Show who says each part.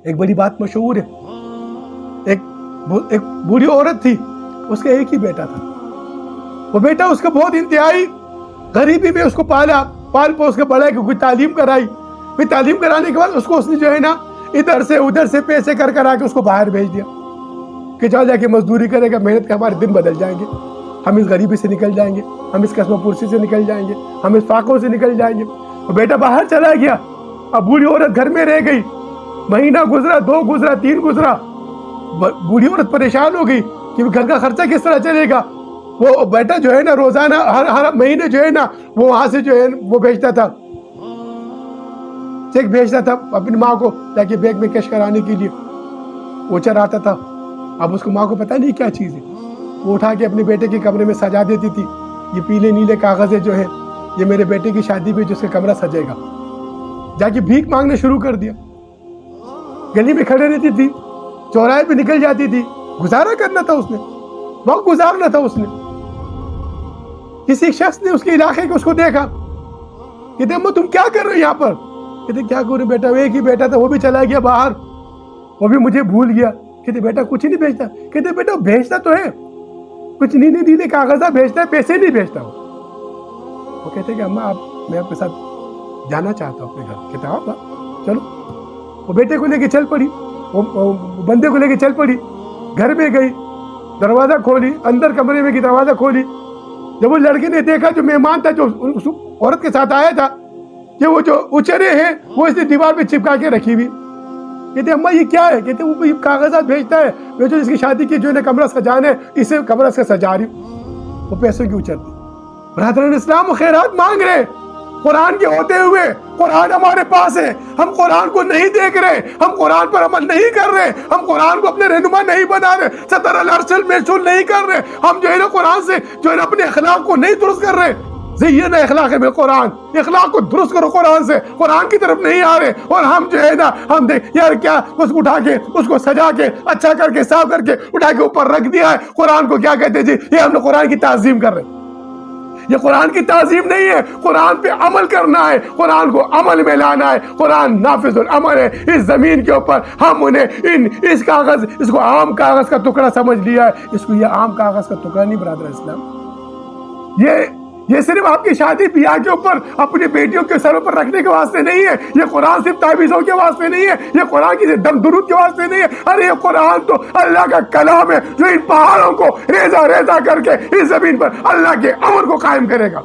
Speaker 1: ایک بڑی بات مشہور ہے، ایک بوڑھی عورت تھی، اس کا ایک ہی بیٹا تھا. وہ بیٹا اس کا بہت انتہائی غریبی میں اس کو پال پوس کے بڑا کہ کوئی تعلیم کرائی. پھر تعلیم کرانے کے بعد اس نے جو ہے نا ادھر سے ادھر سے پیسے کر آ کے اس کو باہر بھیج دیا کہ جا کے مزدوری کرے گا، محنت کے ہمارے دن بدل جائیں گے، ہم اس غریبی سے نکل جائیں گے، ہم اس قسم پرسی سے نکل جائیں گے، ہم اس فاقوں سے نکل جائیں گے. وہ بیٹا باہر چلا گیا. اب بوڑھی عورت گھر میں رہ گئی. مہینہ گزرا، 2 گزرا، 3 گزرا. بوڑھی عورت پریشان ہو گئی کہ گھر کا خرچہ کس طرح چلے گا. وہ بیٹا جو ہے نا روزانہ ہر مہینے جو ہے نا وہ وہاں سے جو ہے وہ بھیجتا تھا، چیک بھیجتا تھا اپنی ماں کو تاکہ بینک میں کیش کرانے کے لیے. وہ چراتا تھا. اب اس کو ماں کو پتہ نہیں کیا چیز ہے. وہ اٹھا کے اپنے بیٹے کے کمرے میں سجا دیتی تھی. یہ پیلے نیلے کاغذ جو ہے یہ میرے بیٹے کی شادی پہ جس کا کمرہ سجے گا. جا کے بھیک مانگنا شروع کر دیا. گلی میں کھڑے رہتی تھی، چوراہے پہ نکل جاتی تھی. گزارا کرنا تھا اس نے، وقت گزارنا تھا اس نے. کسی شخص نے اس کے علاقے کو اس کو دیکھا، کہتے اماں تم کیا کر رہے ہو یہاں پر؟ کہتے کیا کروں بیٹا، وہ ایک ہی بیٹا تھا، وہ بھی چلا گیا باہر، وہ بھی مجھے بھول گیا. کہتے بیٹا کچھ نہیں بھیجتا؟ کہتے بیٹا بھیجتا تو ہے، کچھ نیلے نیلے کاغذات بھیجتا ہے، پیسے نہیں بھیجتا. وہ کہتے کہ اماں میں آپ کے ساتھ جانا چاہتا ہوں اپنے گھر. کہتے آپ چلو. وہ بیٹے کو لے کے چل پڑی، وہ بندے کو لے کے چل پڑی. گھر میں گئی، دروازہ کھولی، اندر کمرے میں کی دروازہ کھولی. جب وہ لڑکے نے دیکھا جو مہمان تھا جو اس عورت کے ساتھ آیا تھا کہ وہ جو اچرے ہیں وہ اس نے دیوار پہ چپکا کے رکھی ہوئی. کہتے اماں یہ کیا ہے؟ کہتے وہ کاغذات بھیجتا ہے، میں جو اس کی شادی کی جو ہے نا کمرہ سجانے اسے کمرہ سے سجا رہی ہوں. وہ پیسوں کی اچرتی. برادران اسلام خیرات مانگ رہے قرآن کے ہوتے ہوئے. قرآن ہمارے پاس ہے، ہم قرآن کو نہیں دیکھ رہے، ہم قرآن پر عمل نہیں کر رہے، ہم قرآن کو اپنے رہنما نہیں بنا رہے، سطر الارسل محصول نہیں کر رہے، ہم جو ہے نا قرآن سے جو ہے نا اپنے اخلاق کو نہیں درست کر رہے. زین اخلاق میں قرآن، اخلاق کو درست کرو قرآن سے، قرآن کی طرف نہیں آ رہے. اور ہم جو ہے نا ہم دیکھ یار کیا اس کو اٹھا کے اس کو سجا کے اچھا کر کے صاف کر کے اٹھا کے اوپر رکھ دیا ہے. قرآن کو کیا کہتے جی؟ یہ ہم نے قرآن کی تعظیم کر رہے ہیں. یہ قرآن کی تعظیم نہیں ہے، قرآن پہ عمل کرنا ہے، قرآن کو عمل میں لانا ہے. قرآن نافذ العمل ہے اس زمین کے اوپر. ہم انہیں اس کاغذ اس کو عام کاغذ کا ٹکڑا سمجھ لیا ہے. اس کو یہ عام کاغذ کا ٹکڑا نہیں برادر اسلام. یہ صرف آپ کی شادی بیاہ کے اوپر اپنی بیٹیوں کے سروں پر رکھنے کے واسطے نہیں ہے. یہ قرآن صرف تعویذوں کے واسطے نہیں ہے، یہ قرآن کی دم درود کے واسطے نہیں ہے. ارے یہ قرآن تو اللہ کا کلام ہے جو ان پہاڑوں کو ریزہ ریزہ کر کے اس زمین پر اللہ کے امر کو قائم کرے گا.